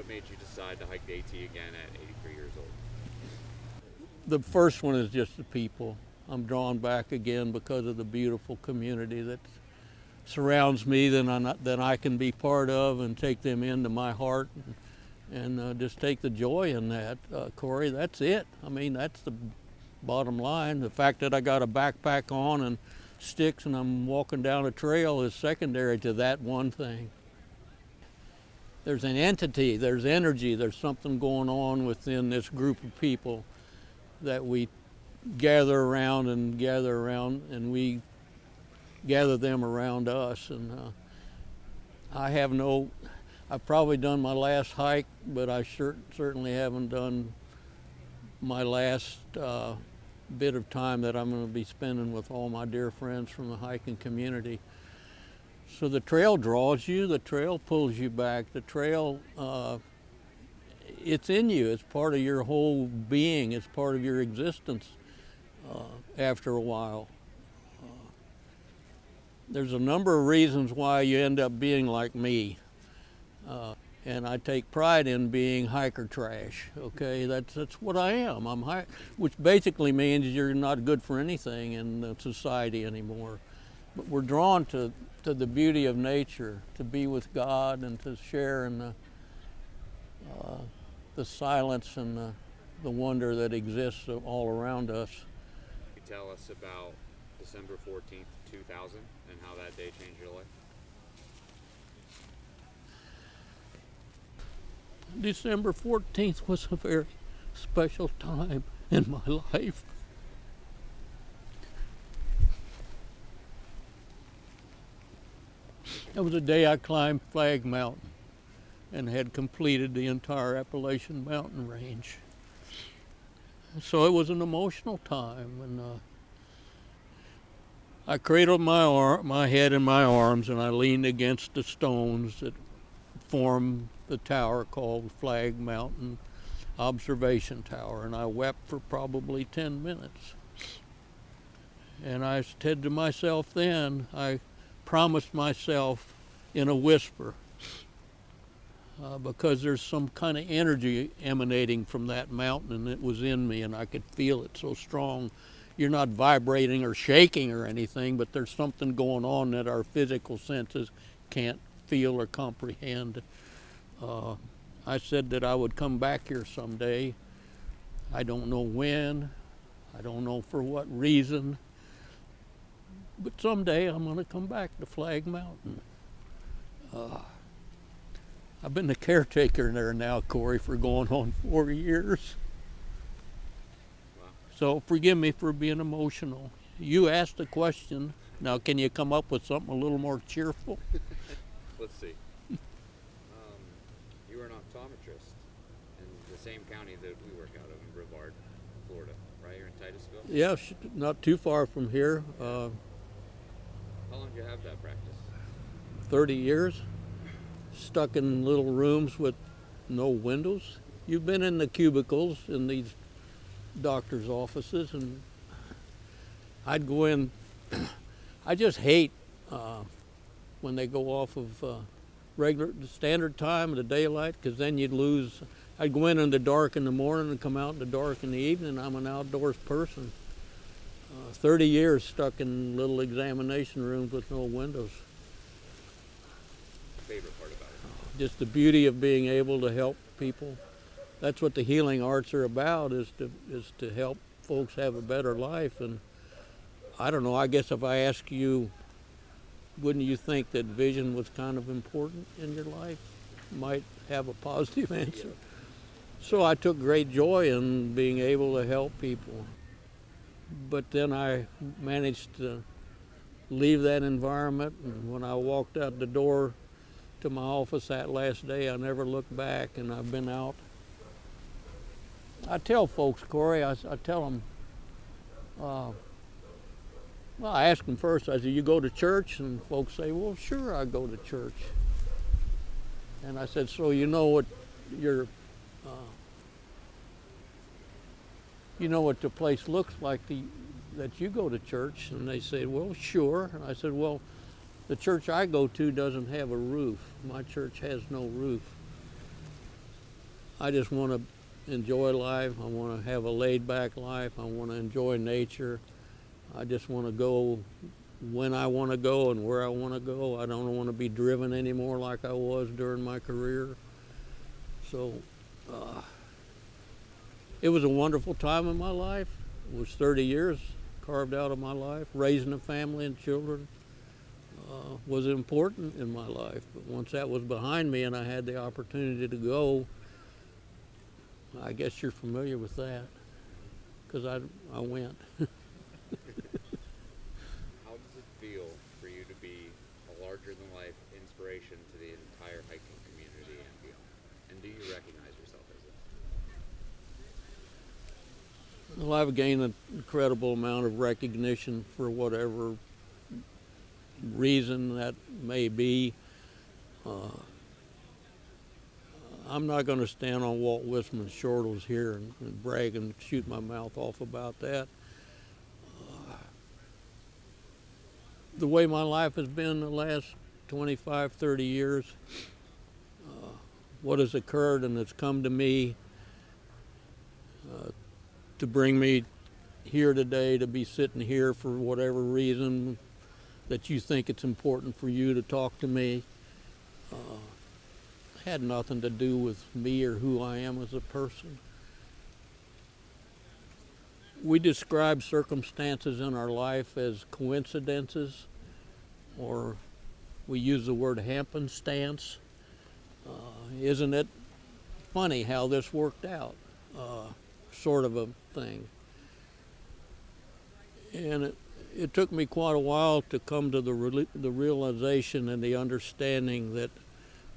What made you decide to hike the AT again at 83 years old? The first one is just the people. I'm drawn back again because of the beautiful community that surrounds me that I can be part of and take them into my heart and just take the joy in that. Corey, that's it. I mean, that's the bottom line. The fact that I got a backpack on and sticks and I'm walking down a trail is secondary to that one thing. There's an entity, there's energy, there's something going on within this group of people that we gather around and we gather them around us. And I've probably done my last hike, but I certainly haven't done my last bit of time that I'm going to be spending with all my dear friends from the hiking community. So the trail draws you, the trail pulls you back, the trail, it's in you, it's part of your whole being, it's part of your existence after a while. There's a number of reasons why you end up being like me. And I take pride in being hiker trash, okay? That's what I am. Which basically means you're not good for anything in society anymore. But we're drawn to the beauty of nature, to be with God and to share in the silence and the wonder that exists all around us. Can you tell us about December 14th, 2000 and how that day changed your life? December 14th was a very special time in my life. It was the day I climbed Flag Mountain and had completed the entire Appalachian mountain range. So it was an emotional time, and I cradled my head in my arms and I leaned against the stones that form the tower called Flag Mountain Observation Tower, and I wept for probably 10 minutes. And I said to myself then, I promised myself in a whisper, because there's some kind of energy emanating from that mountain, and it was in me and I could feel it so strong. You're not vibrating or shaking or anything, but there's something going on that our physical senses can't feel or comprehend. I said that I would come back here someday. I don't know when, I don't know for what reason, but someday I'm going to come back to Flag Mountain. I've been the caretaker there now, Corey, for going on 4 years. Wow. So forgive me for being emotional. You asked a question. Now, can you come up with something a little more cheerful? Let's see. You are an optometrist in the same county that we work out of in Brevard, Florida, right? You're in Titusville? Yeah, not too far from here. How long do you have that practice? 30 years. Stuck in little rooms with no windows. You've been in the cubicles in these doctors' offices, and I'd go in. I just hate when they go off of regular standard time of the daylight, because then you'd lose. I'd go in the dark in the morning and come out in the dark in the evening. I'm an outdoors person. 30 years stuck in little examination rooms with no windows. Favorite part about it? Just the beauty of being able to help people. That's what the healing arts are about, is to help folks have a better life. And I don't know, I guess if I ask you, wouldn't you think that vision was kind of important in your life? Might have a positive answer. So I took great joy in being able to help people. But then I managed to leave that environment, and when I walked out the door to my office that last day, I never looked back, and I've been out. I tell folks, Corey, I tell them, well, I ask them first, I say, you go to church? And folks say, well, sure, I go to church. And I said, so you know what the place looks like that you go to church? And they said, well, sure. And I said, well, the church I go to doesn't have a roof. My church has no roof. I just want to enjoy life. I want to have a laid-back life. I want to enjoy nature. I just want to go when I want to go and where I want to go. I don't want to be driven anymore like I was during my career. So it was a wonderful time in my life. It was 30 years carved out of my life. Raising a family and children was important in my life. But once that was behind me and I had the opportunity to go, I guess you're familiar with that, because I went. How does it feel for you to be a larger-than-life inspiration to the entire hiking community and beyond? And do you recognize yourself as that? Well, I've gained an incredible amount of recognition for whatever reason that may be. I'm not going to stand on Walt Whitman's shoulders here and brag and shoot my mouth off about that. The way my life has been the last 25, 30 years, what has occurred and has come to me to bring me here today, to be sitting here for whatever reason that you think it's important for you to talk to me, had nothing to do with me or who I am as a person. We describe circumstances in our life as coincidences, or we use the word happenstance. Isn't it funny how this worked out? Sort of a thing. And it took me quite a while to come to the realization and the understanding that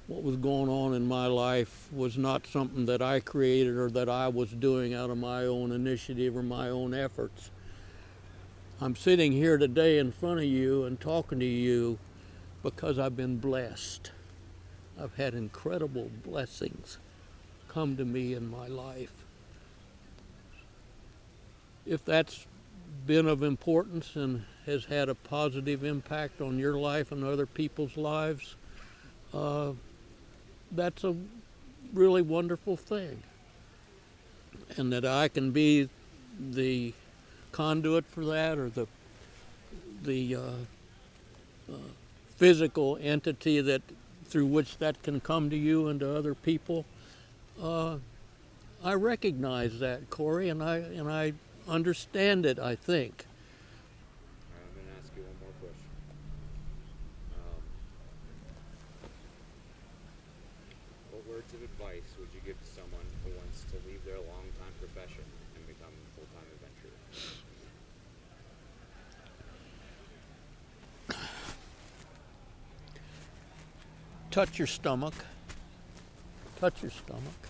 what was going on in my life was not something that I created or that I was doing out of my own initiative or my own efforts. I'm sitting here today in front of you and talking to you because I've been blessed. I've had incredible blessings come to me in my life. If that's been of importance and has had a positive impact on your life and other people's lives, that's a really wonderful thing. And that I can be the conduit for that, or the physical entity that through which that can come to you and to other people. I recognize that, Corey, and I understand it, I think. I'm going to ask you one more question. What words of advice would you give to someone who wants to leave their long-time profession and become a full-time adventurer? Touch your stomach. Touch your stomach.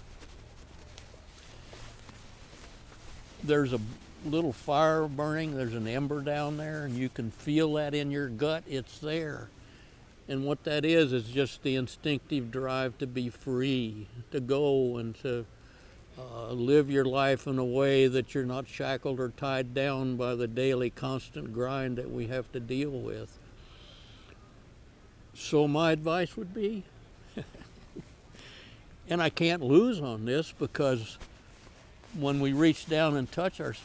There's a little fire burning, there's an ember down there, and you can feel that in your gut. It's there. And what that is just the instinctive drive to be free, to go and to live your life in a way that you're not shackled or tied down by the daily constant grind that we have to deal with. So my advice would be, and I can't lose on this, because when we reach down and touch our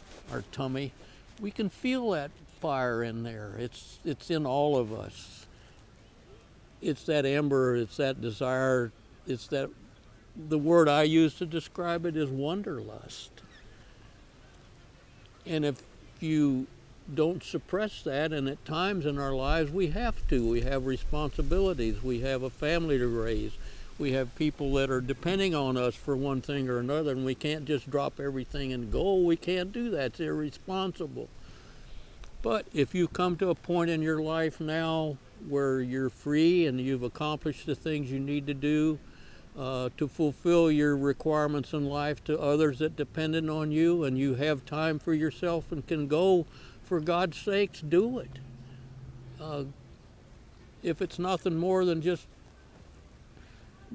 tummy, we can feel that fire in there. It's in all of us. It's that ember, it's that desire, it's that, the word I use to describe it is wanderlust. And if you don't suppress that, and at times in our lives we have to, we have responsibilities, we have a family to raise, we have people that are depending on us for one thing or another, and we can't just drop everything and go. We can't do that. It's irresponsible. But if you come to a point in your life now where you're free and you've accomplished the things you need to do to fulfill your requirements in life to others that depended on you, and you have time for yourself and can go, for God's sakes, do it. If it's nothing more than just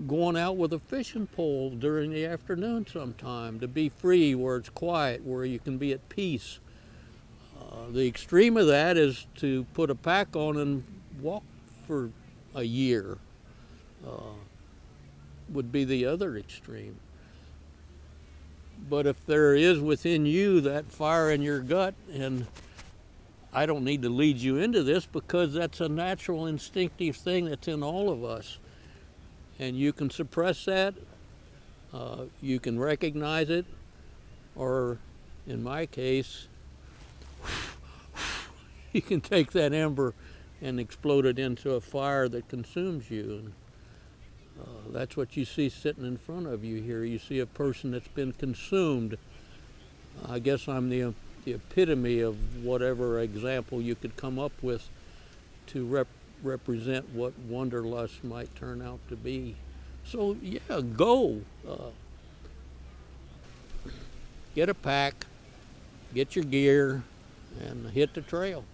going out with a fishing pole during the afternoon sometime, to be free, where it's quiet, where you can be at peace. The extreme of that is to put a pack on and walk for a year, would be the other extreme. But if there is within you that fire in your gut, and I don't need to lead you into this because that's a natural instinctive thing that's in all of us. And you can suppress that, you can recognize it, or in my case, you can take that ember and explode it into a fire that consumes you. And, that's what you see sitting in front of you here. You see a person that's been consumed. I guess I'm the epitome of whatever example you could come up with to represent what wanderlust might turn out to be. So yeah, go. Get a pack, get your gear, and hit the trail.